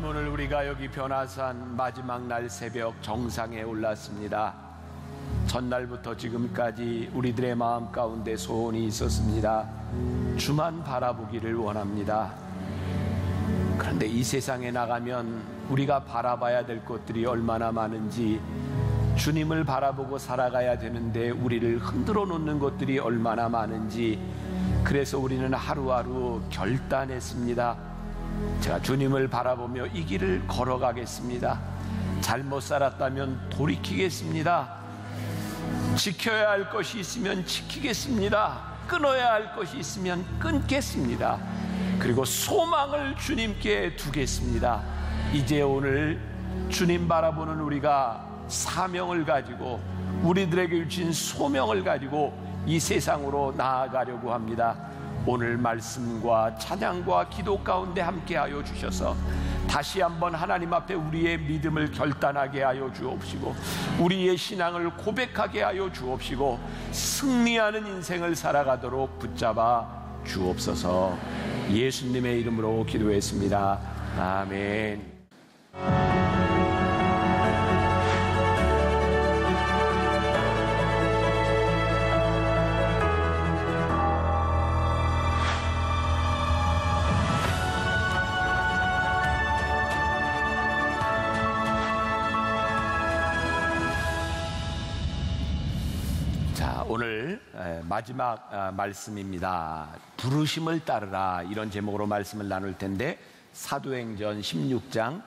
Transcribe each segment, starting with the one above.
하나님, 오늘 우리가 여기 변화산 마지막 날 새벽 정상에 올랐습니다. 전날부터 지금까지 우리들의 마음 가운데 소원이 있었습니다. 주만 바라보기를 원합니다. 그런데 이 세상에 나가면 우리가 바라봐야 될 것들이 얼마나 많은지, 주님을 바라보고 살아가야 되는데 우리를 흔들어 놓는 것들이 얼마나 많은지, 그래서 우리는 하루하루 결단했습니다. 제가 주님을 바라보며 이 길을 걸어가겠습니다. 잘못 살았다면 돌이키겠습니다. 지켜야 할 것이 있으면 지키겠습니다. 끊어야 할 것이 있으면 끊겠습니다. 그리고 소망을 주님께 두겠습니다. 이제 오늘 주님 바라보는 우리가 사명을 가지고, 우리들에게 주신 소명을 가지고 이 세상으로 나아가려고 합니다. 오늘 말씀과 찬양과 기도 가운데 함께하여 주셔서 다시 한번 하나님 앞에 우리의 믿음을 결단하게 하여 주옵시고, 우리의 신앙을 고백하게 하여 주옵시고, 승리하는 인생을 살아가도록 붙잡아 주옵소서. 예수님의 이름으로 기도했습니다. 아멘. 오늘 마지막 말씀입니다. 부르심을 따르라, 이런 제목으로 말씀을 나눌 텐데, 사도행전 16장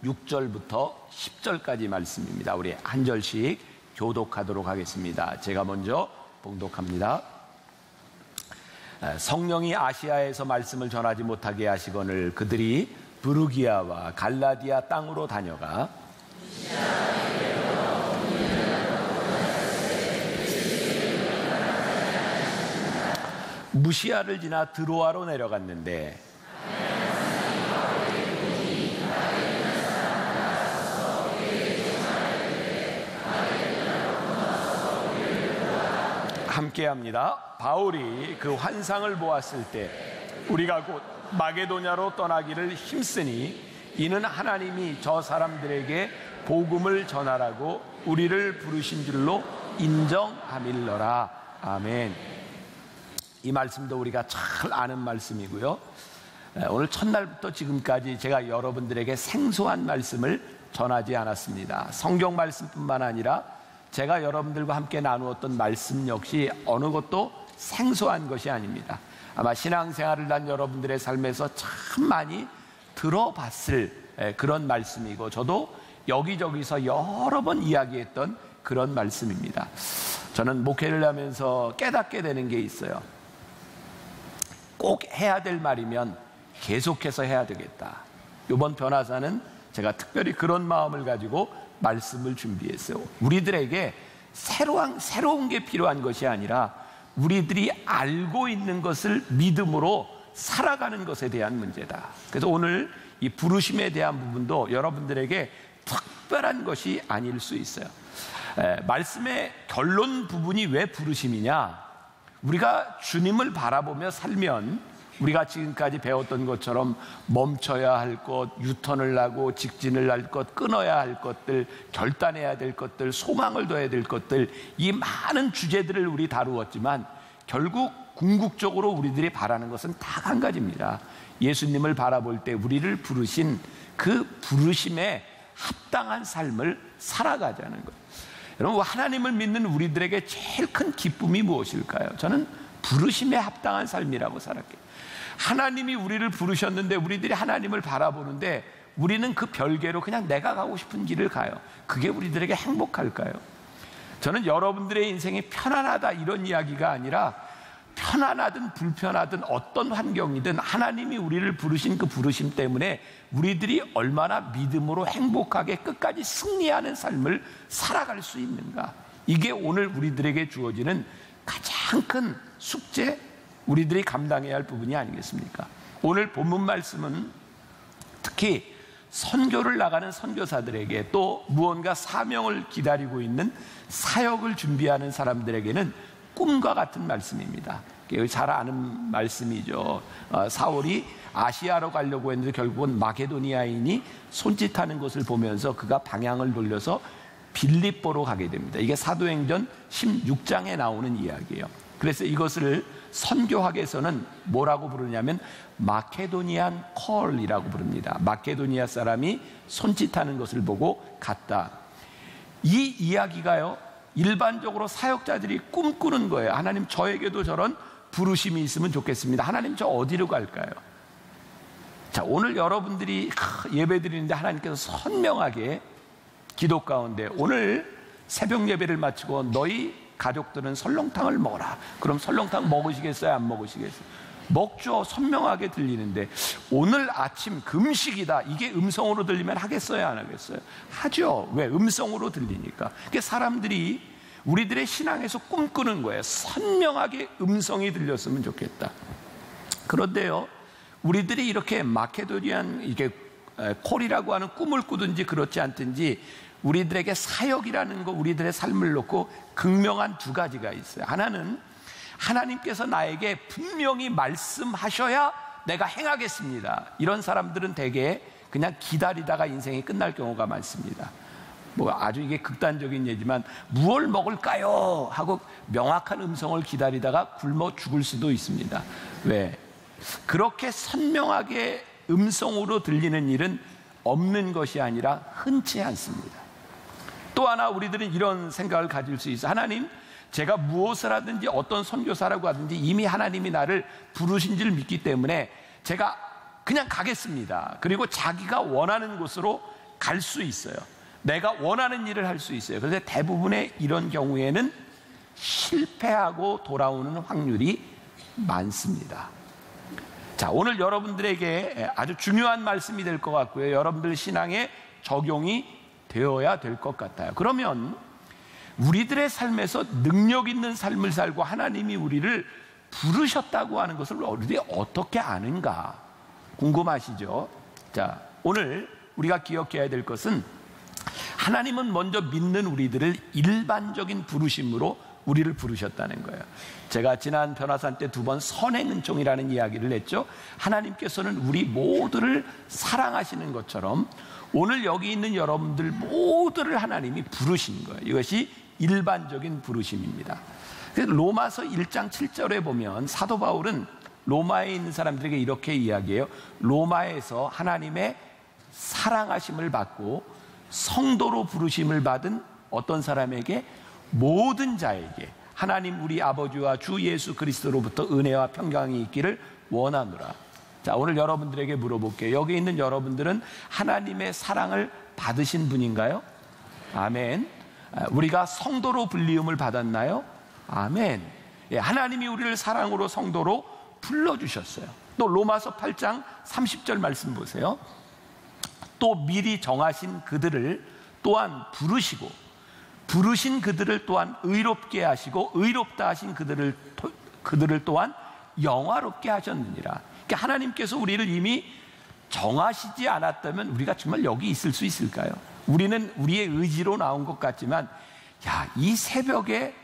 6절부터 10절까지 말씀입니다. 우리 한 절씩 교독하도록 하겠습니다. 제가 먼저 봉독합니다. 성령이 아시아에서 말씀을 전하지 못하게 하시거늘 그들이 부르기아와 갈라디아 땅으로 다녀가 무시아를 지나 드로아로 내려갔는데, 함께합니다. 바울이 그 환상을 보았을 때 우리가 곧 마게도냐로 떠나기를 힘쓰니 이는 하나님이 저 사람들에게 복음을 전하라고 우리를 부르신 줄로 인정함일러라. 아멘. 이 말씀도 우리가 잘 아는 말씀이고요. 오늘 첫날부터 지금까지 제가 여러분들에게 생소한 말씀을 전하지 않았습니다. 성경 말씀뿐만 아니라 제가 여러분들과 함께 나누었던 말씀 역시 어느 것도 생소한 것이 아닙니다. 아마 신앙생활을 한 여러분들의 삶에서 참 많이 들어봤을 그런 말씀이고, 저도 여기저기서 여러 번 이야기했던 그런 말씀입니다. 저는 목회를 하면서 깨닫게 되는 게 있어요. 꼭 해야 될 말이면 계속해서 해야 되겠다. 이번 변화사는 제가 특별히 그런 마음을 가지고 말씀을 준비했어요. 우리들에게 새로운 게 필요한 것이 아니라 우리들이 알고 있는 것을 믿음으로 살아가는 것에 대한 문제다. 그래서 오늘 이 부르심에 대한 부분도 여러분들에게 특별한 것이 아닐 수 있어요. 말씀의 결론 부분이 왜 부르심이냐? 우리가 주님을 바라보며 살면 우리가 지금까지 배웠던 것처럼 멈춰야 할 것, 유턴을 하고 직진을 할 것, 끊어야 할 것들, 결단해야 될 것들, 소망을 둬야 될 것들, 이 많은 주제들을 우리 다루었지만 결국 궁극적으로 우리들이 바라는 것은 딱 한 가지입니다. 예수님을 바라볼 때 우리를 부르신 그 부르심에 합당한 삶을 살아가자는 거예요. 여러분, 하나님을 믿는 우리들에게 제일 큰 기쁨이 무엇일까요? 저는 부르심에 합당한 삶이라고 생각해요. 하나님이 우리를 부르셨는데 우리들이 하나님을 바라보는데 우리는 그 별개로 그냥 내가 가고 싶은 길을 가요. 그게 우리들에게 행복할까요? 저는 여러분들의 인생이 편안하다 이런 이야기가 아니라, 편안하든 불편하든 어떤 환경이든 하나님이 우리를 부르신 그 부르심 때문에 우리들이 얼마나 믿음으로 행복하게 끝까지 승리하는 삶을 살아갈 수 있는가, 이게 오늘 우리들에게 주어지는 가장 큰 숙제, 우리들이 감당해야 할 부분이 아니겠습니까? 오늘 본문 말씀은 특히 선교를 나가는 선교사들에게, 또 무언가 사명을 기다리고 있는 사역을 준비하는 사람들에게는 꿈과 같은 말씀입니다. 잘 아는 말씀이죠. 사울이 아시아로 가려고 했는데 결국은 마게도니아인이 손짓하는 것을 보면서 그가 방향을 돌려서 빌립보로 가게 됩니다. 이게 사도행전 16장에 나오는 이야기예요. 그래서 이것을 선교학에서는 뭐라고 부르냐면 마케도니안 콜이라고 부릅니다. 마케도니아 사람이 손짓하는 것을 보고 갔다. 이 이야기가요, 일반적으로 사역자들이 꿈꾸는 거예요. 하나님, 저에게도 저런 부르심이 있으면 좋겠습니다. 하나님, 저 어디로 갈까요? 자, 오늘 여러분들이 예배 드리는데 하나님께서 선명하게 기도 가운데 오늘 새벽 예배를 마치고 너희 가족들은 설렁탕을 먹어라. 그럼 설렁탕 먹으시겠어요? 안 먹으시겠어요? 먹죠. 선명하게 들리는데 오늘 아침 금식이다. 이게 음성으로 들리면 하겠어요? 안 하겠어요? 하죠. 왜? 음성으로 들리니까. 그게 사람들이 우리들의 신앙에서 꿈꾸는 거예요. 선명하게 음성이 들렸으면 좋겠다. 그런데요, 우리들이 이렇게 마케도니안 이게 콜이라고 하는 꿈을 꾸든지 그렇지 않든지 우리들에게 사역이라는 거, 우리들의 삶을 놓고 극명한 두 가지가 있어요. 하나는 하나님께서 나에게 분명히 말씀하셔야 내가 행하겠습니다. 이런 사람들은 대개 그냥 기다리다가 인생이 끝날 경우가 많습니다. 뭐 아주 이게 극단적인 예지만 무엇을 먹을까요? 하고 명확한 음성을 기다리다가 굶어 죽을 수도 있습니다. 왜? 그렇게 선명하게 음성으로 들리는 일은 없는 것이 아니라 흔치 않습니다. 또 하나 우리들은 이런 생각을 가질 수 있어요. 하나님, 제가 무엇을 하든지 어떤 선교사라고 하든지 이미 하나님이 나를 부르신 줄 믿기 때문에 제가 그냥 가겠습니다. 그리고 자기가 원하는 곳으로 갈 수 있어요. 내가 원하는 일을 할 수 있어요. 그런데 대부분의 이런 경우에는 실패하고 돌아오는 확률이 많습니다. 자, 오늘 여러분들에게 아주 중요한 말씀이 될 것 같고요. 여러분들 신앙에 적용이 되어야 될 것 같아요. 그러면 우리들의 삶에서 능력 있는 삶을 살고 하나님이 우리를 부르셨다고 하는 것을 우리들이 어떻게 아는가 궁금하시죠? 자, 오늘 우리가 기억해야 될 것은 하나님은 먼저 믿는 우리들을 일반적인 부르심으로 우리를 부르셨다는 거예요. 제가 지난 변화산 때 2번 선행은총이라는 이야기를 했죠. 하나님께서는 우리 모두를 사랑하시는 것처럼 오늘 여기 있는 여러분들 모두를 하나님이 부르신 거예요. 이것이 일반적인 부르심입니다. 그래서 로마서 1장 7절에 보면 사도 바울은 로마에 있는 사람들에게 이렇게 이야기해요. 로마에서 하나님의 사랑하심을 받고 성도로 부르심을 받은 어떤 사람에게, 모든 자에게 하나님 우리 아버지와 주 예수 그리스도로부터 은혜와 평강이 있기를 원하노라. 자, 오늘 여러분들에게 물어볼게요. 여기 있는 여러분들은 하나님의 사랑을 받으신 분인가요? 아멘. 우리가 성도로 불리움을 받았나요? 아멘. 예, 하나님이 우리를 사랑으로 성도로 불러주셨어요. 또 로마서 8장 30절 말씀 보세요. 또 미리 정하신 그들을 또한 부르시고 부르신 그들을 또한 의롭게 하시고 의롭다 하신 그들을 또한 영화롭게 하셨느니라. 그러니까 하나님께서 우리를 이미 정하시지 않았다면 우리가 정말 여기 있을 수 있을까요? 우리는 우리의 의지로 나온 것 같지만, 야, 이 새벽에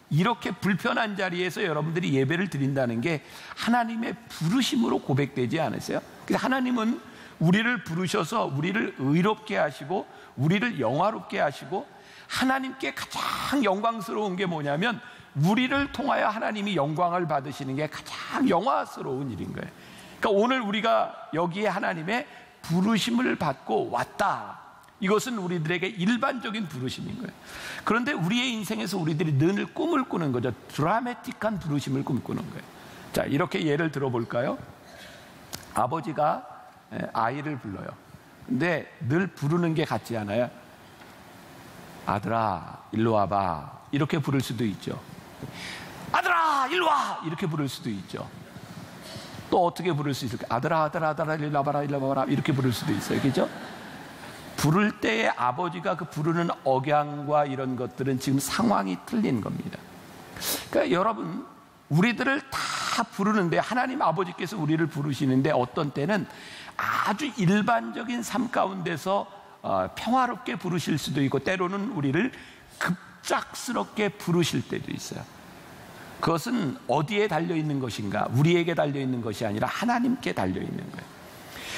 이렇게 불편한 자리에서 여러분들이 예배를 드린다는 게 하나님의 부르심으로 고백되지 않으세요? 그래서 하나님은 우리를 부르셔서 우리를 의롭게 하시고 우리를 영화롭게 하시고, 하나님께 가장 영광스러운 게 뭐냐면 우리를 통하여 하나님이 영광을 받으시는 게 가장 영화스러운 일인 거예요. 그러니까 오늘 우리가 여기에 하나님의 부르심을 받고 왔다. 이것은 우리들에게 일반적인 부르심인 거예요. 그런데 우리의 인생에서 우리들이 늘 꿈을 꾸는 거죠. 드라마틱한 부르심을 꿈꾸는 거예요. 자, 이렇게 예를 들어볼까요? 아버지가 아이를 불러요. 근데 늘 부르는 게 같지 않아요? 아들아, 일로 와봐. 이렇게 부를 수도 있죠. 아들아, 일로 와. 이렇게 부를 수도 있죠. 또 어떻게 부를 수 있을까? 아들아, 아들아, 일로 와봐라, 일로 와봐라. 이렇게 부를 수도 있어요. 그죠? 부를 때의 아버지가 그 부르는 억양과 이런 것들은 지금 상황이 틀린 겁니다. 그러니까 여러분, 우리들을 다 부르는데, 하나님 아버지께서 우리를 부르시는데 어떤 때는 아주 일반적인 삶 가운데서 평화롭게 부르실 수도 있고, 때로는 우리를 급작스럽게 부르실 때도 있어요. 그것은 어디에 달려 있는 것인가? 우리에게 달려 있는 것이 아니라 하나님께 달려 있는 거예요.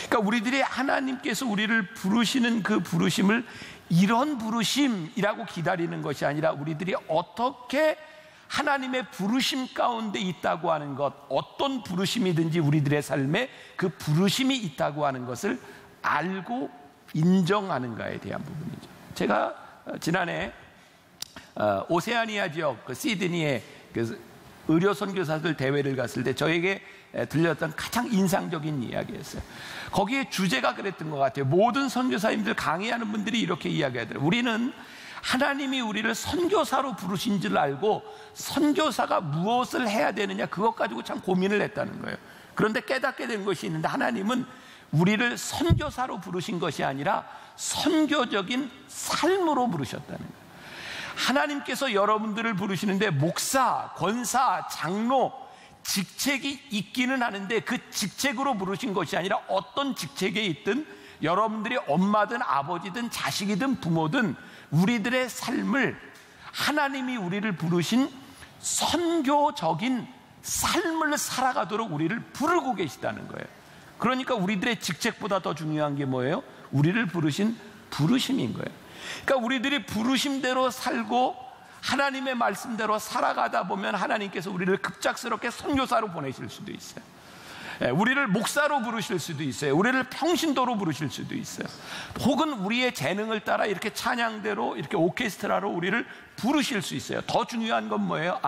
그러니까 우리들이 하나님께서 우리를 부르시는 그 부르심을 이런 부르심이라고 기다리는 것이 아니라 우리들이 어떻게 하나님의 부르심 가운데 있다고 하는 것, 어떤 부르심이든지 우리들의 삶에 그 부르심이 있다고 하는 것을 알고 인정하는가에 대한 부분이죠. 제가 지난해 오세아니아 지역 그 시드니에 그 의료 선교사들 대회를 갔을 때 저에게 들렸던 가장 인상적인 이야기였어요. 거기에 주제가 그랬던 것 같아요. 모든 선교사님들 강의하는 분들이 이렇게 이야기하더라고요. 우리는 하나님이 우리를 선교사로 부르신 줄 알고 선교사가 무엇을 해야 되느냐 그것 가지고 참 고민을 했다는 거예요. 그런데 깨닫게 된 것이 있는데 하나님은 우리를 선교사로 부르신 것이 아니라 선교적인 삶으로 부르셨다는 거예요. 하나님께서 여러분들을 부르시는데 목사, 권사, 장로 직책이 있기는 하는데 그 직책으로 부르신 것이 아니라 어떤 직책에 있든 여러분들이 엄마든 아버지든 자식이든 부모든 우리들의 삶을 하나님이 우리를 부르신 선교적인 삶을 살아가도록 우리를 부르고 계시다는 거예요. 그러니까 우리들의 직책보다 더 중요한 게 뭐예요? 우리를 부르신 부르심인 거예요. 그러니까 우리들이 부르심대로 살고 하나님의 말씀대로 살아가다 보면 하나님께서 우리를 급작스럽게 선교사로 보내실 수도 있어요. 우리를 목사로 부르실 수도 있어요. 우리를 평신도로 부르실 수도 있어요. 혹은 우리의 재능을 따라 이렇게 찬양대로 이렇게 오케스트라로 우리를 부르실 수 있어요. 더 중요한 건 뭐예요?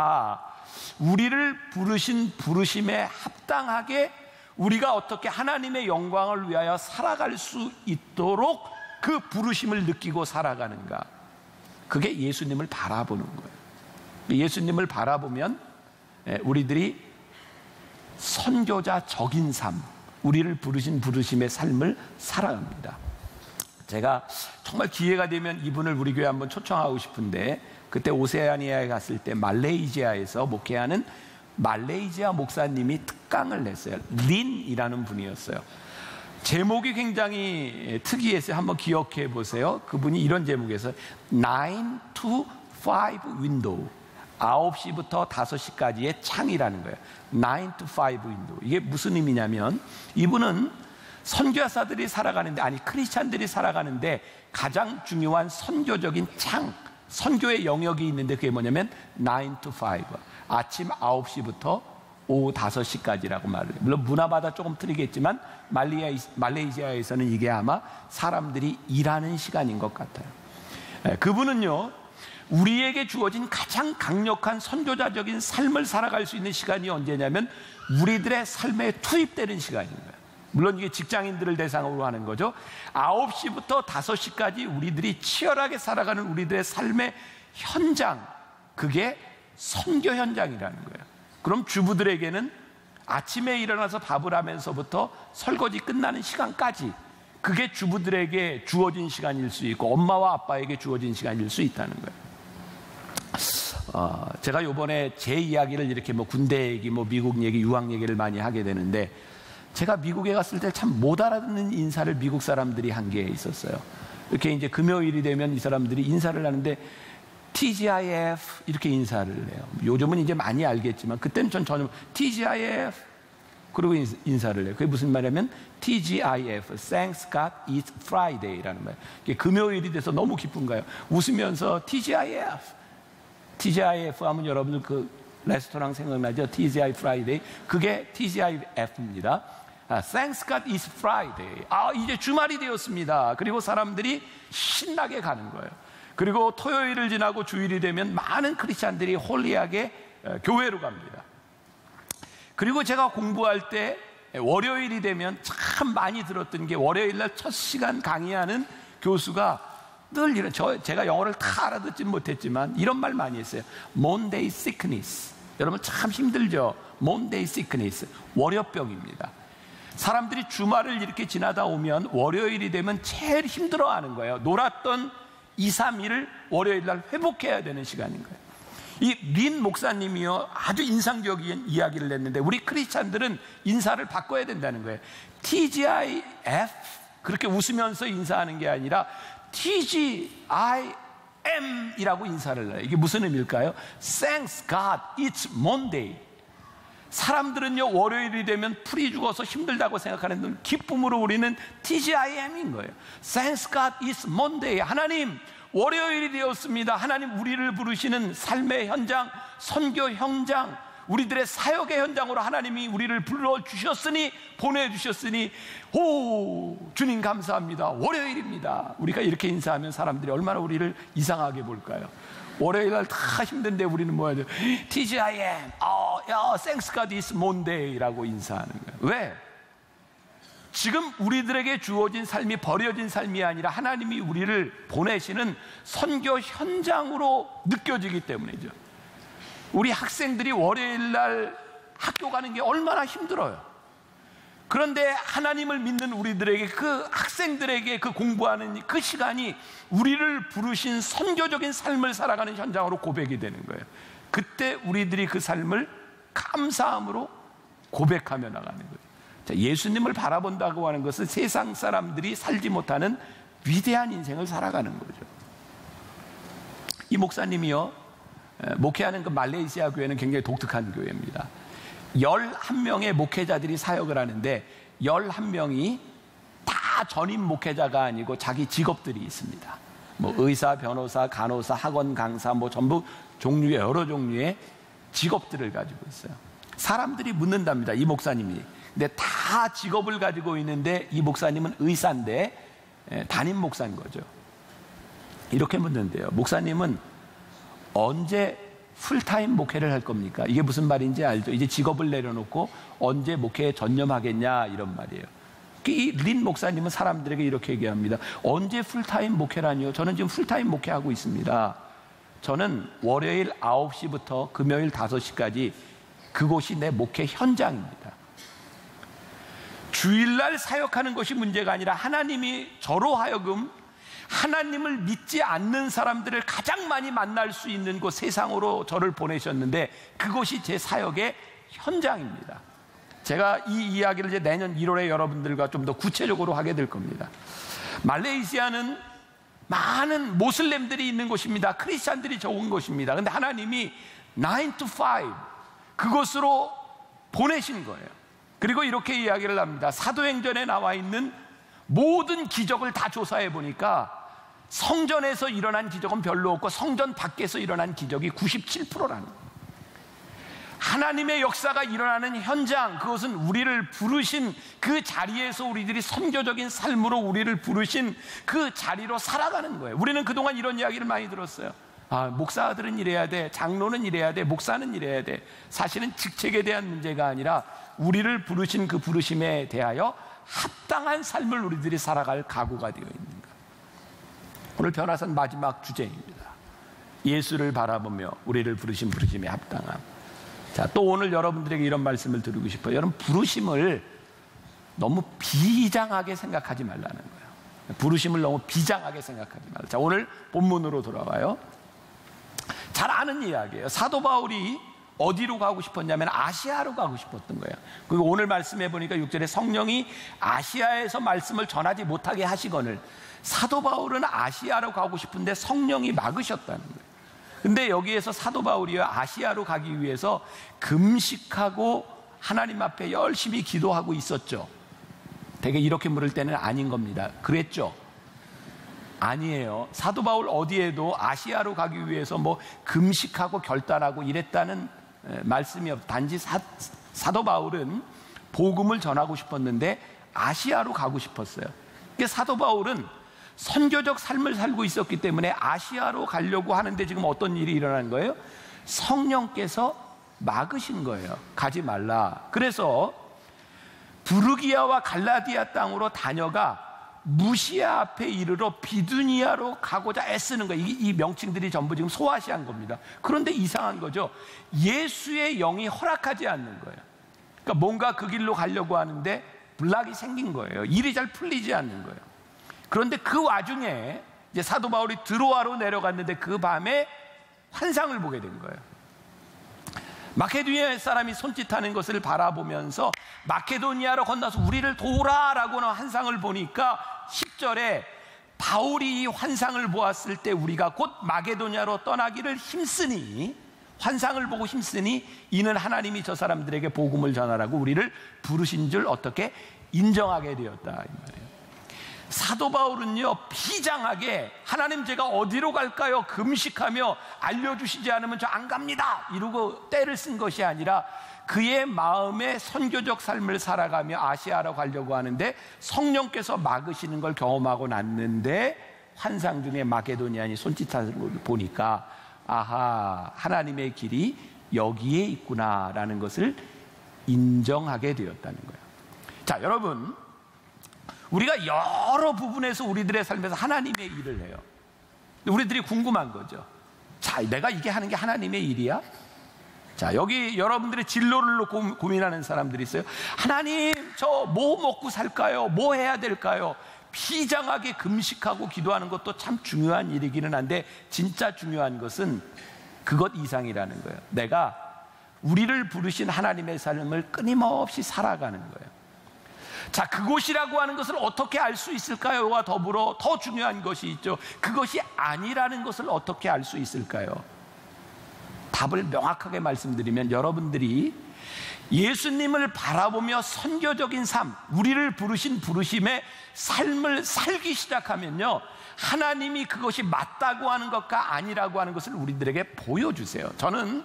우리를 부르신 부르심에 합당하게 우리가 어떻게 하나님의 영광을 위하여 살아갈 수 있도록 그 부르심을 느끼고 살아가는가. 그게 예수님을 바라보는 거예요. 예수님을 바라보면 우리들이 선교자적인 삶, 우리를 부르신 부르심의 삶을 살아갑니다. 제가 정말 기회가 되면 이분을 우리 교회에 한번 초청하고 싶은데 그때 오세아니아에 갔을 때 말레이시아에서 목회하는 말레이시아 목사님이 특강을 냈어요. 린이라는 분이었어요. 제목이 굉장히 특이해서 한번 기억해 보세요. 그분이 이런 제목에서 9 to 5 window, 9시부터 5시까지의 창이라는 거예요. 9 to 5 window. 이게 무슨 의미냐면 이분은 선교사들이 살아가는데, 아니 크리스찬들이 살아가는데 가장 중요한 선교적인 창, 선교의 영역이 있는데 그게 뭐냐면 9 to 5, 아침 9시부터 오후 5시까지라고 말을 해요. 물론 문화마다 조금 틀리겠지만 말레이시아에서는 이게 아마 사람들이 일하는 시간인 것 같아요. 그분은요, 우리에게 주어진 가장 강력한 선교자적인 삶을 살아갈 수 있는 시간이 언제냐면 우리들의 삶에 투입되는 시간인 거예요. 물론 이게 직장인들을 대상으로 하는 거죠. 9시부터 5시까지 우리들이 치열하게 살아가는 우리들의 삶의 현장, 그게 선교 현장이라는 거예요. 그럼 주부들에게는 아침에 일어나서 밥을 하면서부터 설거지 끝나는 시간까지 그게 주부들에게 주어진 시간일 수 있고 엄마와 아빠에게 주어진 시간일 수 있다는 거예요. 제가 요번에 제 이야기를 이렇게 뭐 군대 얘기, 뭐 미국 얘기, 유학 얘기를 많이 하게 되는데 제가 미국에 갔을 때 참 못 알아듣는 인사를 미국 사람들이 한 게 있었어요. 이렇게 이제 금요일이 되면 이 사람들이 인사를 하는데 TGIF 이렇게 인사를 해요. 요즘은 이제 많이 알겠지만 그때는 전 전혀 TGIF 그리고 인사를 해요. 그게 무슨 말이냐면 TGIF, Thanks God It's Friday라는 말이에요. 이게 금요일이 돼서 너무 기쁜가요? 웃으면서 TGIF 하면 여러분들 그 레스토랑 생각나죠? TGI Friday. 그게 TGIF입니다. Thanks God It's Friday. 이제 주말이 되었습니다. 그리고 사람들이 신나게 가는 거예요. 그리고 토요일을 지나고 주일이 되면 많은 크리스찬들이 홀리하게 교회로 갑니다. 그리고 제가 공부할 때 월요일이 되면 참 많이 들었던 게 월요일날 첫 시간 강의하는 교수가 늘 이런, 제가 영어를 다 알아듣진 못했지만 이런 말 많이 했어요. Monday sickness. 여러분 참 힘들죠? Monday sickness. 월요병입니다. 사람들이 주말을 이렇게 지나다 오면 월요일이 되면 제일 힘들어하는 거예요. 놀았던 2, 3일을 월요일날 회복해야 되는 시간인 거예요. 이 린 목사님이요 아주 인상적인 이야기를 했는데 우리 크리스찬들은 인사를 바꿔야 된다는 거예요. TGIF 그렇게 웃으면서 인사하는 게 아니라 TGIF am이라고 인사를 해요. 이게 무슨 의미일까요? Thanks God, it's Monday. 사람들은요, 월요일이 되면 풀이 죽어서 힘들다고 생각하는 기쁨으로 우리는 TGIM인 거예요. Thanks God, it's Monday. 하나님, 월요일이 되었습니다. 하나님, 우리를 부르시는 삶의 현장, 선교 현장, 우리들의 사역의 현장으로 하나님이 우리를 불러주셨으니, 보내주셨으니, 오, 주님 감사합니다. 월요일입니다. 우리가 이렇게 인사하면 사람들이 얼마나 우리를 이상하게 볼까요? 월요일날 다 힘든데 우리는 뭐 해야 돼요? TGIM, Thanks God it's Monday라고 인사하는 거예요. 왜? 지금 우리들에게 주어진 삶이 버려진 삶이 아니라 하나님이 우리를 보내시는 선교 현장으로 느껴지기 때문이죠. 우리 학생들이 월요일날 학교 가는 게 얼마나 힘들어요. 그런데 하나님을 믿는 우리들에게, 그 학생들에게 그 공부하는 그 시간이 우리를 부르신 선교적인 삶을 살아가는 현장으로 고백이 되는 거예요. 그때 우리들이 그 삶을 감사함으로 고백하며 나가는 거예요. 자, 예수님을 바라본다고 하는 것은 세상 사람들이 살지 못하는 위대한 인생을 살아가는 거죠. 이 목사님이요, 목회하는 그 말레이시아 교회는 굉장히 독특한 교회입니다. 11명의 목회자들이 사역을 하는데 11명이 다 전임 목회자가 아니고 자기 직업들이 있습니다. 뭐 의사, 변호사, 간호사, 학원 강사, 뭐 전부 종류의 여러 종류의 직업들을 가지고 있어요. 사람들이 묻는답니다. 이 목사님이. 근데 다 직업을 가지고 있는데 이 목사님은 의사인데 담임 목사인 거죠. 이렇게 묻는데요. 목사님은 언제 풀타임 목회를 할 겁니까? 이게 무슨 말인지 알죠? 이제 직업을 내려놓고 언제 목회에 전념하겠냐, 이런 말이에요. 이 린 목사님은 사람들에게 이렇게 얘기합니다. 언제 풀타임 목회라니요? 저는 지금 풀타임 목회하고 있습니다. 저는 월요일 9시부터 금요일 5시까지 그곳이 내 목회 현장입니다. 주일날 사역하는 것이 문제가 아니라 하나님이 저로 하여금 하나님을 믿지 않는 사람들을 가장 많이 만날 수 있는 곳, 세상으로 저를 보내셨는데 그곳이 제 사역의 현장입니다. 제가 이 이야기를 이제 내년 1월에 여러분들과 좀 더 구체적으로 하게 될 겁니다. 말레이시아는 많은 모슬렘들이 있는 곳입니다. 크리스찬들이 적은 곳입니다. 그런데 하나님이 9 to 5 그곳으로 보내신 거예요. 그리고 이렇게 이야기를 합니다. 사도행전에 나와 있는 모든 기적을 다 조사해 보니까 성전에서 일어난 기적은 별로 없고 성전 밖에서 일어난 기적이 97%라는 거예요. 하나님의 역사가 일어나는 현장, 그것은 우리를 부르신 그 자리에서 우리들이 선교적인 삶으로 우리를 부르신 그 자리로 살아가는 거예요. 우리는 그동안 이런 이야기를 많이 들었어요. 목사들은 이래야 돼, 장로는 이래야 돼, 목사는 이래야 돼. 사실은 직책에 대한 문제가 아니라 우리를 부르신 그 부르심에 대하여 합당한 삶을 우리들이 살아갈 각오가 되어 있는가. 오늘 변화산 마지막 주제입니다. 예수를 바라보며 우리를 부르신 부르심에 합당함. 자, 또 오늘 여러분들에게 이런 말씀을 드리고 싶어요. 여러분, 부르심을 너무 비장하게 생각하지 말라는 거예요. 부르심을 너무 비장하게 생각하지 말라. 자, 오늘 본문으로 돌아와요. 잘 아는 이야기예요. 사도 바울이 어디로 가고 싶었냐면 아시아로 가고 싶었던 거예요. 그리고 오늘 말씀해 보니까 6절에 성령이 아시아에서 말씀을 전하지 못하게 하시거늘, 사도 바울은 아시아로 가고 싶은데 성령이 막으셨다는 거예요. 근데 여기에서 사도 바울이 아시아로 가기 위해서 금식하고 하나님 앞에 열심히 기도하고 있었죠. 되게 이렇게 물을 때는 아닌 겁니다. 그랬죠? 아니에요. 사도 바울 어디에도 아시아로 가기 위해서 뭐 금식하고 결단하고 이랬다는 말씀이 없어요. 단지 사도 바울은 복음을 전하고 싶었는데 아시아로 가고 싶었어요. 사도 바울은 선교적 삶을 살고 있었기 때문에 아시아로 가려고 하는데 지금 어떤 일이 일어난 거예요? 성령께서 막으신 거예요. 가지 말라. 그래서 부르기아와 갈라디아 땅으로 다녀가 무시아 앞에 이르러 비두니아로 가고자 애쓰는 거예요. 이 명칭들이 전부 지금 소아시아인 겁니다. 그런데 이상한 거죠. 예수의 영이 허락하지 않는 거예요. 그러니까 뭔가 그 길로 가려고 하는데 블락이 생긴 거예요. 일이 잘 풀리지 않는 거예요. 그런데 그 와중에 이제 사도 바울이 드로아로 내려갔는데 그 밤에 환상을 보게 된 거예요. 마케도니아 사람이 손짓하는 것을 바라보면서 마케도니아로 건너서 우리를 도우라라고 하는 환상을 보니까 10절에 바울이 이 환상을 보았을 때 우리가 곧 마게도냐로 떠나기를 힘쓰니, 환상을 보고 힘쓰니 이는 하나님이 저 사람들에게 복음을 전하라고 우리를 부르신 줄 어떻게 인정하게 되었다, 이 말이에요. 사도 바울은요, 비장하게 하나님 제가 어디로 갈까요? 금식하며 알려주시지 않으면 저 안 갑니다 이러고 때를 쓴 것이 아니라 그의 마음에 선교적 삶을 살아가며 아시아로 가려고 하는데 성령께서 막으시는 걸 경험하고 났는데 환상 중에 마게도니아니 손짓하는 걸 보니까 아하, 하나님의 길이 여기에 있구나라는 것을 인정하게 되었다는 거예요. 자, 여러분, 우리가 여러 부분에서 우리들의 삶에서 하나님의 일을 해요. 우리들이 궁금한 거죠. 자, 내가 이게 하는 게 하나님의 일이야? 자, 여기 여러분들의 진로를 놓고 고민하는 사람들이 있어요. 하나님, 저 뭐 먹고 살까요? 뭐 해야 될까요? 비장하게 금식하고 기도하는 것도 참 중요한 일이기는 한데 진짜 중요한 것은 그것 이상이라는 거예요. 내가 우리를 부르신 하나님의 삶을 끊임없이 살아가는 거예요. 자, 그것이라고 하는 것을 어떻게 알 수 있을까요?와 더불어 더 중요한 것이 있죠. 그것이 아니라는 것을 어떻게 알 수 있을까요? 답을 명확하게 말씀드리면 여러분들이 예수님을 바라보며 선교적인 삶, 우리를 부르신 부르심의 삶을 살기 시작하면요, 하나님이 그것이 맞다고 하는 것과 아니라고 하는 것을 우리들에게 보여주세요. 저는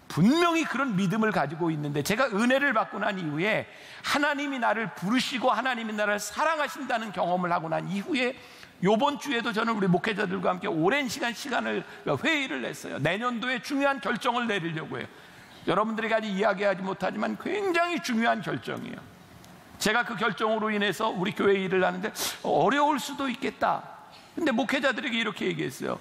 분명히 그런 믿음을 가지고 있는데 제가 은혜를 받고 난 이후에 하나님이 나를 부르시고 하나님이 나를 사랑하신다는 경험을 하고 난 이후에 이번 주에도 저는 우리 목회자들과 함께 오랜 시간을 회의를 했어요. 내년도에 중요한 결정을 내리려고 해요. 여러분들에게 아직 이야기하지 못하지만 굉장히 중요한 결정이에요. 제가 그 결정으로 인해서 우리 교회 일을 하는데 어려울 수도 있겠다. 근데 목회자들에게 이렇게 얘기했어요.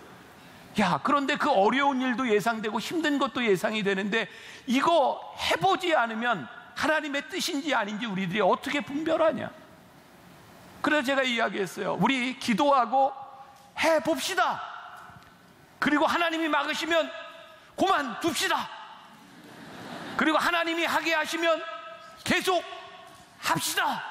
야, 그런데 그 어려운 일도 예상되고 힘든 것도 예상이 되는데 이거 해보지 않으면 하나님의 뜻인지 아닌지 우리들이 어떻게 분별하냐. 그래서 제가 이야기했어요. 우리 기도하고 해봅시다. 그리고 하나님이 막으시면 그만둡시다. 그리고 하나님이 하게 하시면 계속 합시다.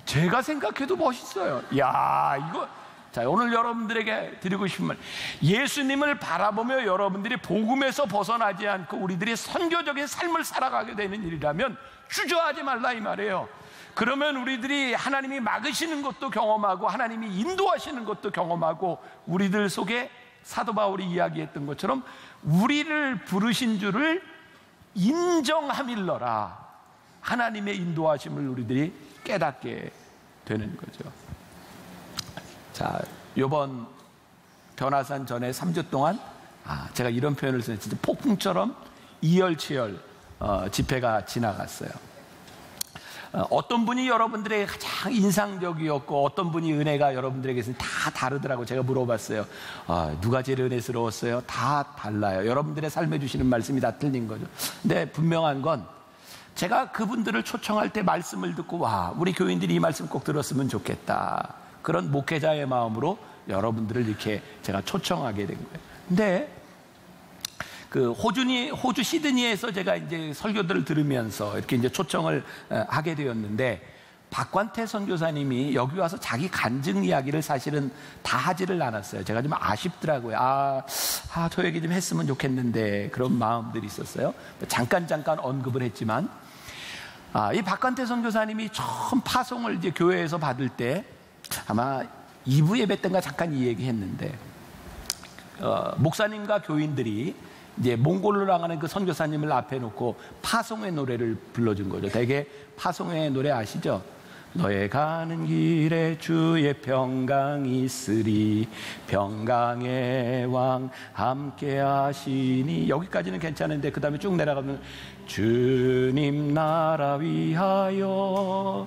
제가 생각해도 멋있어요. 야, 이거. 자, 오늘 여러분들에게 드리고 싶은 말, 예수님을 바라보며 여러분들이 복음에서 벗어나지 않고 우리들이 선교적인 삶을 살아가게 되는 일이라면 주저하지 말라, 이 말이에요. 그러면 우리들이 하나님이 막으시는 것도 경험하고 하나님이 인도하시는 것도 경험하고 우리들 속에 사도 바울이 이야기했던 것처럼 우리를 부르신 줄을 인정함일러라. 하나님의 인도하심을 우리들이 깨닫게 되는 거죠. 자, 이번 변화산 전에 3주 동안 제가 이런 표현을 써요. 진짜 폭풍처럼 이열치열 집회가 지나갔어요. 어떤 분이 여러분들에게 가장 인상적이었고 어떤 분이 은혜가 여러분들에게서 다 다르더라고. 제가 물어봤어요. 누가 제일 은혜스러웠어요? 다 달라요. 여러분들의 삶에 주시는 말씀이 다 틀린 거죠. 근데 분명한 건 제가 그분들을 초청할 때 말씀을 듣고 와, 우리 교인들이 이 말씀 꼭 들었으면 좋겠다. 그런 목회자의 마음으로 여러분들을 이렇게 제가 초청하게 된 거예요. 근데 그 호주 시드니에서 제가 이제 설교들을 들으면서 이렇게 이제 초청을 하게 되었는데 박관태 선교사님이 여기 와서 자기 간증 이야기를 사실은 다 하지를 않았어요. 제가 좀 아쉽더라고요. 저 얘기 좀 했으면 좋겠는데 그런 마음들이 있었어요. 잠깐 언급을 했지만 이 박관태 선교사님이 처음 파송을 이제 교회에서 받을 때 아마 2부 예배 때인가 잠깐 이 얘기 했는데 목사님과 교인들이 이제 몽골로 나가는 그 선교사님을 앞에 놓고 파송의 노래를 불러준 거죠. 대개 파송의 노래 아시죠? 너의 가는 길에 주의 평강이 있으리 평강의 왕 함께 하시니. 여기까지는 괜찮은데 그 다음에 쭉 내려가면 주님 나라 위하여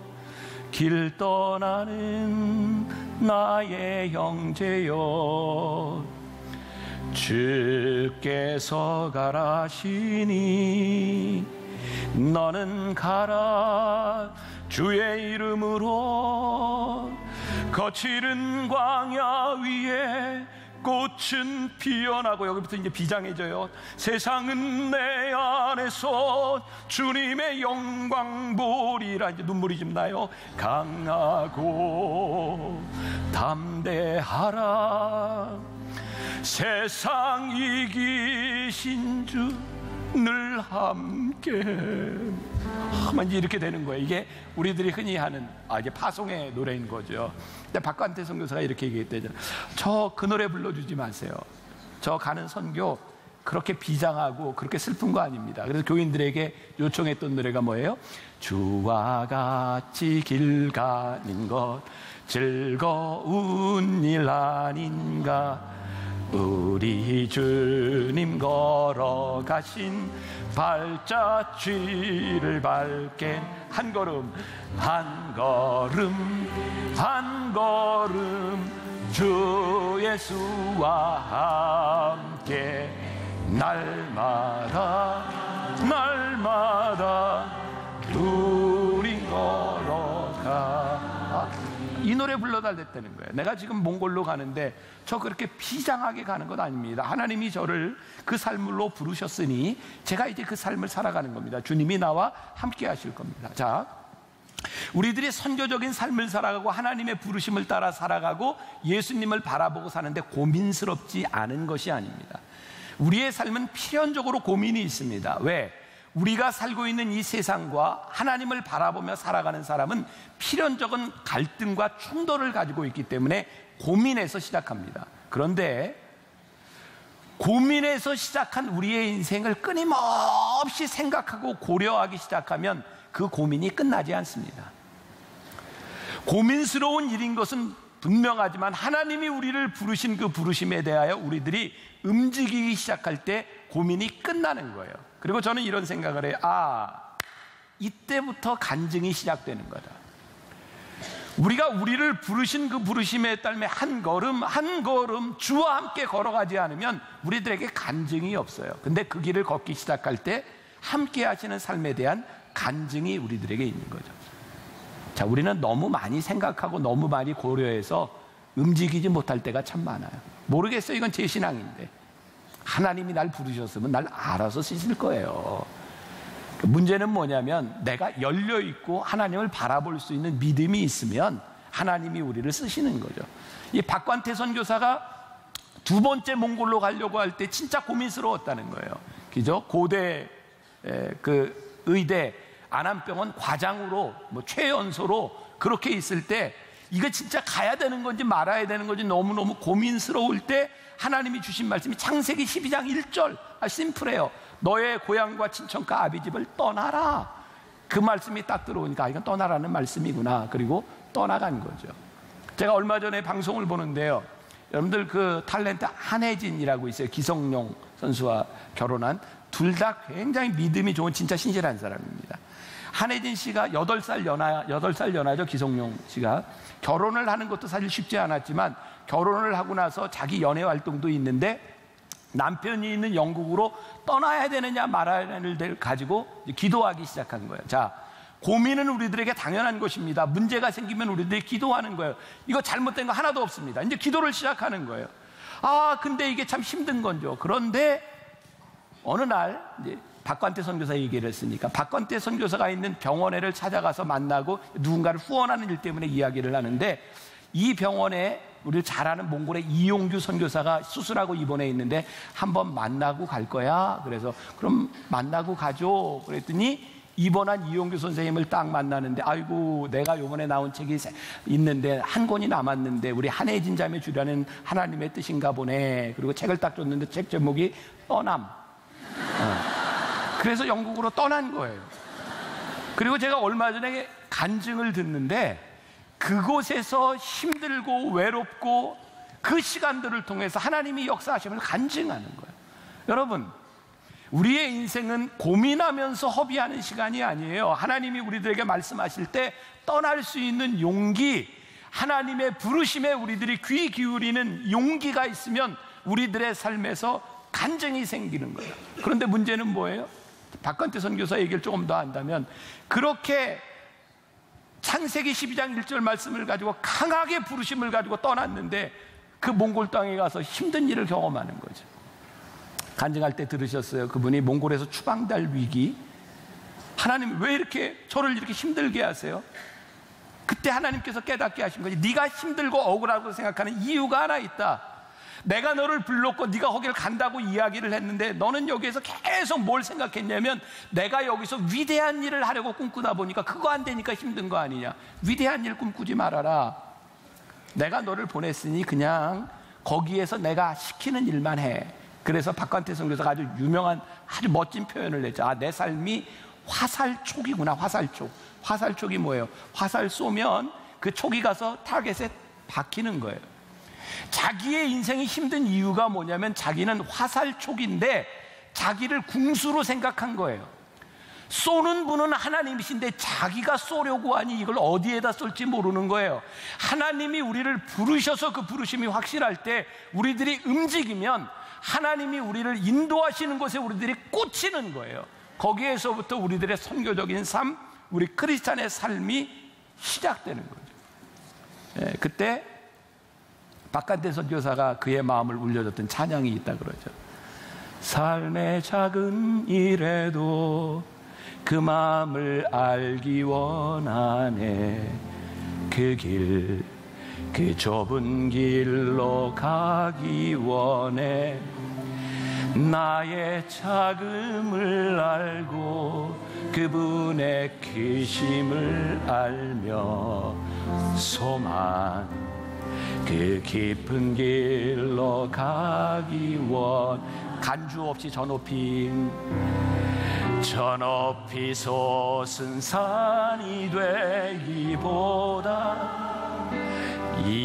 길 떠나는 나의 형제여 주께서 가라시니 너는 가라 주의 이름으로 거칠은 광야 위에 꽃은 피어나고, 여기부터 이제 비장해져요. 세상은 내 안에서 주님의 영광 보리라. 이제 눈물이 좀 나요. 강하고 담대하라. 세상 이기신 주 늘 함께. 이제 이렇게 되는 거예요. 이게 우리들이 흔히 하는 이게 파송의 노래인 거죠. 근데 박관태 선교사가 이렇게 얘기했대잖아요. 저 그 노래 불러주지 마세요. 저 가는 선교 그렇게 비장하고 그렇게 슬픈 거 아닙니다. 그래서 교인들에게 요청했던 노래가 뭐예요? 주와 같이 길 가는 것 즐거운 일 아닌가. 우리 주님 걸어가신 발자취를 밟게 한 걸음 한 걸음 한 걸음 주 예수와 함께 날마다 날마다 우리 걸어가. 이 노래 불러달랬다는 거예요. 내가 지금 몽골로 가는데 저 그렇게 비장하게 가는 것 아닙니다. 하나님이 저를 그 삶으로 부르셨으니 제가 이제 그 삶을 살아가는 겁니다. 주님이 나와 함께 하실 겁니다. 자, 우리들이 선교적인 삶을 살아가고 하나님의 부르심을 따라 살아가고 예수님을 바라보고 사는데 고민스럽지 않은 것이 아닙니다. 우리의 삶은 필연적으로 고민이 있습니다. 왜? 우리가 살고 있는 이 세상과 하나님을 바라보며 살아가는 사람은 필연적인 갈등과 충돌을 가지고 있기 때문에 고민에서 시작합니다. 그런데 고민에서 시작한 우리의 인생을 끊임없이 생각하고 고려하기 시작하면 그 고민이 끝나지 않습니다. 고민스러운 일인 것은 분명하지만 하나님이 우리를 부르신 그 부르심에 대하여 우리들이 움직이기 시작할 때 고민이 끝나는 거예요. 그리고 저는 이런 생각을 해요. 이때부터 간증이 시작되는 거다. 우리가 우리를 부르신 그 부르심에 따르면 한 걸음 한 걸음 주와 함께 걸어가지 않으면 우리들에게 간증이 없어요. 근데 그 길을 걷기 시작할 때 함께 하시는 삶에 대한 간증이 우리들에게 있는 거죠. 자, 우리는 너무 많이 생각하고 너무 많이 고려해서 움직이지 못할 때가 참 많아요. 모르겠어요. 이건 제 신앙인데 하나님이 날 부르셨으면 날 알아서 쓰실 거예요. 문제는 뭐냐면 내가 열려있고 하나님을 바라볼 수 있는 믿음이 있으면 하나님이 우리를 쓰시는 거죠. 이 박관태 선교사가 두 번째 몽골로 가려고 할 때 진짜 고민스러웠다는 거예요. 그죠? 고대 그 의대 안암병원 과장으로 최연소로 그렇게 있을 때 이거 진짜 가야 되는 건지 말아야 되는 건지 너무너무 고민스러울 때 하나님이 주신 말씀이 창세기 12장 1절 심플해요. 너의 고향과 친척과 아비집을 떠나라. 그 말씀이 딱 들어오니까 이건 떠나라는 말씀이구나. 그리고 떠나간 거죠. 제가 얼마 전에 방송을 보는데요, 여러분들 그 탤런트 한혜진이라고 있어요. 기성용 선수와 결혼한 둘 다 굉장히 믿음이 좋은 진짜 신실한 사람입니다. 한혜진 씨가 8살 연하죠. 기성용 씨가 결혼을 하는 것도 사실 쉽지 않았지만 결혼을 하고 나서 자기 연애 활동도 있는데 남편이 있는 영국으로 떠나야 되느냐 말아야 되느냐를 가지고 기도하기 시작한 거예요. 자, 고민은 우리들에게 당연한 것입니다. 문제가 생기면 우리들이 기도하는 거예요. 이거 잘못된 거 하나도 없습니다. 이제 기도를 시작하는 거예요. 근데 이게 참 힘든 건죠. 그런데 어느 날 이제 박관태 선교사 얘기를 했으니까 박관태 선교사가 있는 병원에를 찾아가서 만나고 누군가를 후원하는 일 때문에 이야기를 하는데 이 병원에 우리를 잘 아는 몽골의 이용규 선교사가 수술하고 입원해 있는데 한번 만나고 갈 거야. 그래서 그럼 만나고 가죠. 그랬더니 입원한 이용규 선생님을 딱 만나는데 아이고 내가 요번에 나온 책이 있는데 한 권이 남았는데 우리 한혜진 자매 주려는 하나님의 뜻인가 보네. 그리고 책을 딱 줬는데 책 제목이 떠남. 그래서 영국으로 떠난 거예요. 그리고 제가 얼마 전에 간증을 듣는데 그곳에서 힘들고 외롭고 그 시간들을 통해서 하나님이 역사하심을 간증하는 거예요. 여러분, 우리의 인생은 고민하면서 허비하는 시간이 아니에요. 하나님이 우리들에게 말씀하실 때 떠날 수 있는 용기, 하나님의 부르심에 우리들이 귀 기울이는 용기가 있으면 우리들의 삶에서 간증이 생기는 거예요. 그런데 문제는 뭐예요? 박관태 선교사 얘기를 조금 더 한다면 그렇게 창세기 12장 1절 말씀을 가지고 강하게 부르심을 가지고 떠났는데 그 몽골 땅에 가서 힘든 일을 경험하는 거죠. 간증할 때 들으셨어요? 그분이 몽골에서 추방될 위기, 하나님 왜 이렇게 저를 이렇게 힘들게 하세요? 그때 하나님께서 깨닫게 하신 거지. 네가 힘들고 억울하고 생각하는 이유가 하나 있다. 내가 너를 불렀고 네가 거기를 간다고 이야기를 했는데 너는 여기에서 계속 뭘 생각했냐면 내가 여기서 위대한 일을 하려고 꿈꾸다 보니까 그거 안 되니까 힘든 거 아니냐. 위대한 일 꿈꾸지 말아라. 내가 너를 보냈으니 그냥 거기에서 내가 시키는 일만 해. 그래서 박관태 선교사가 아주 유명한 아주 멋진 표현을 냈죠. 내 삶이 화살촉이구나. 화살촉. 화살촉이 뭐예요? 화살 쏘면 그 촉이 가서 타겟에 박히는 거예요. 자기의 인생이 힘든 이유가 뭐냐면 자기는 화살촉인데 자기를 궁수로 생각한 거예요. 쏘는 분은 하나님이신데 자기가 쏘려고 하니 이걸 어디에다 쏠지 모르는 거예요. 하나님이 우리를 부르셔서 그 부르심이 확실할 때 우리들이 움직이면 하나님이 우리를 인도하시는 곳에 우리들이 꽂히는 거예요. 거기에서부터 우리들의 선교적인 삶, 우리 크리스찬의 삶이 시작되는 거죠. 그때 박관태 선교사가 그의 마음을 울려줬던 찬양이 있다 그러죠. 삶의 작은 일에도 그 마음을 알기 원하네. 그 길, 그 좁은 길로 가기 원해. 나의 자금을 알고 그분의 크심을 알며 소망 그 깊은 길로 가기 원. 간주 없이 저 높이 솟은 산이 되기보다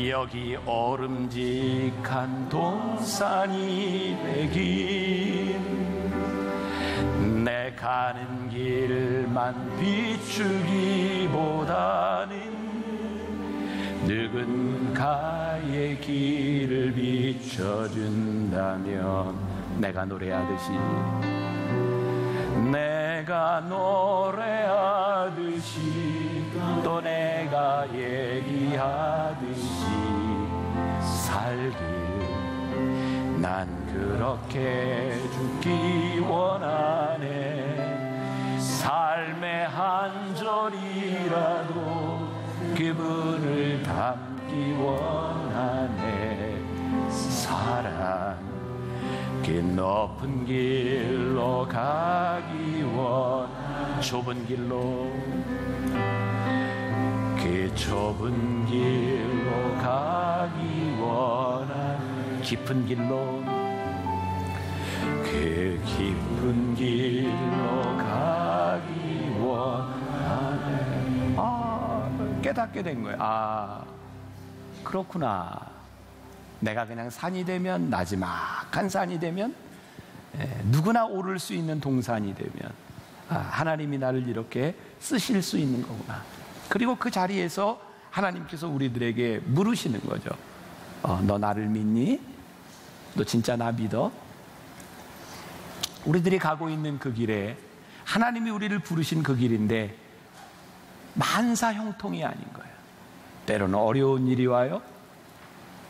여기 오름직한 동산이 되긴 내 가는 길만 비추기보다는 누군가의 길을 비춰준다면 내가 노래하듯이 또 내가 얘기하듯이 살길 난 그렇게 죽기 원하네. 삶의 한 절이라도 그분을 담기 원하네. 사랑 그 높은 길로 가기 원하네. 좁은 길로 그 좁은 길로 가기 원하네. 깊은 길로 그 깊은 길로 가기 원하네. 깨닫게 된 거예요. 그렇구나. 내가 그냥 산이 되면, 나지막한 산이 되면, 누구나 오를 수 있는 동산이 되면 하나님이 나를 이렇게 쓰실 수 있는 거구나. 그리고 그 자리에서 하나님께서 우리들에게 물으시는 거죠. 너 나를 믿니? 너 진짜 나 믿어? 우리들이 가고 있는 그 길에 하나님이 우리를 부르신 그 길인데 만사 형통이 아닌 거예요. 때로는 어려운 일이 와요.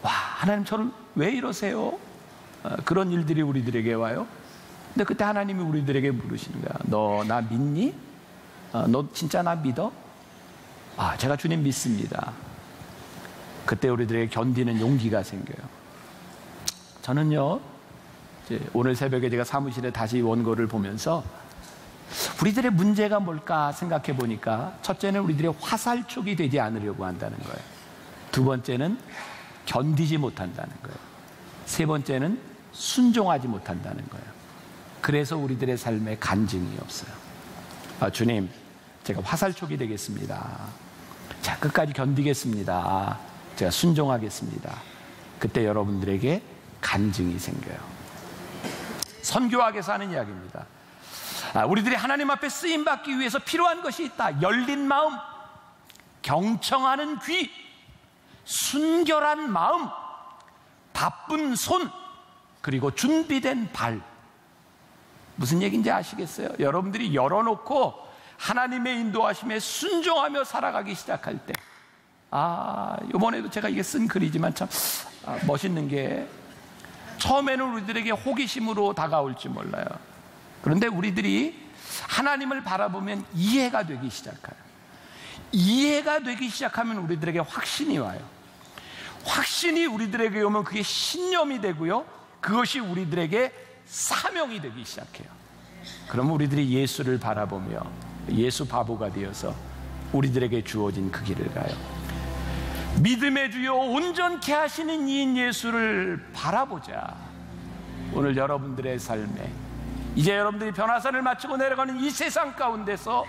와, 하나님 저를 왜 이러세요? 그런 일들이 우리들에게 와요. 근데 그때 하나님이 우리들에게 물으시는 거야. 너 나 믿니? 너 진짜 나 믿어? 제가 주님 믿습니다. 그때 우리들에게 견디는 용기가 생겨요. 저는요, 오늘 새벽에 제가 사무실에 다시 원고를 보면서 우리들의 문제가 뭘까 생각해 보니까 첫째는 우리들의 화살촉이 되지 않으려고 한다는 거예요. 두 번째는 견디지 못한다는 거예요. 세 번째는 순종하지 못한다는 거예요. 그래서 우리들의 삶에 간증이 없어요. 주님, 제가 화살촉이 되겠습니다. 자, 끝까지 견디겠습니다. 제가 순종하겠습니다. 그때 여러분들에게 간증이 생겨요. 선교학에서 하는 이야기입니다. 우리들이 하나님 앞에 쓰임받기 위해서 필요한 것이 있다. 열린 마음, 경청하는 귀, 순결한 마음, 바쁜 손, 그리고 준비된 발. 무슨 얘기인지 아시겠어요? 여러분들이 열어놓고 하나님의 인도하심에 순종하며 살아가기 시작할 때 이번에도 제가 이게 쓴 글이지만 참 멋있는 게, 처음에는 우리들에게 호기심으로 다가올지 몰라요. 그런데 우리들이 하나님을 바라보면 이해가 되기 시작해요. 이해가 되기 시작하면 우리들에게 확신이 와요. 확신이 우리들에게 오면 그게 신념이 되고요, 그것이 우리들에게 사명이 되기 시작해요. 그러면 우리들이 예수를 바라보며 예수 바보가 되어서 우리들에게 주어진 그 길을 가요. 믿음의 주요 온전케 하시는 이인 예수를 바라보자. 오늘 여러분들의 삶에, 이제 여러분들이 변화산을 마치고 내려가는 이 세상 가운데서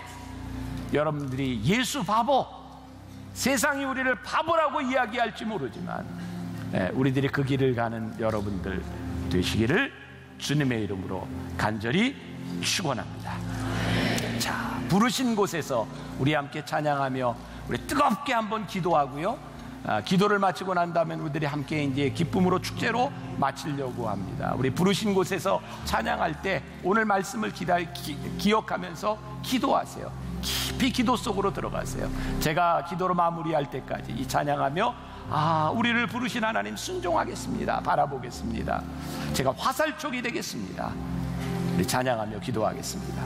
여러분들이 예수 바보, 세상이 우리를 바보라고 이야기할지 모르지만 우리들이 그 길을 가는 여러분들 되시기를 주님의 이름으로 간절히 축원합니다. 자, 부르신 곳에서 우리 함께 찬양하며 우리 뜨겁게 한번 기도하고요, 기도를 마치고 난 다음에 우리들이 함께 이제 기쁨으로 축제로 마치려고 합니다. 우리 부르신 곳에서 찬양할 때 오늘 말씀을 기억하면서 기도하세요. 깊이 기도 속으로 들어가세요. 제가 기도로 마무리할 때까지 이 찬양하며 우리를 부르신 하나님 순종하겠습니다, 바라보겠습니다, 제가 화살촉이 되겠습니다. 우리 찬양하며 기도하겠습니다.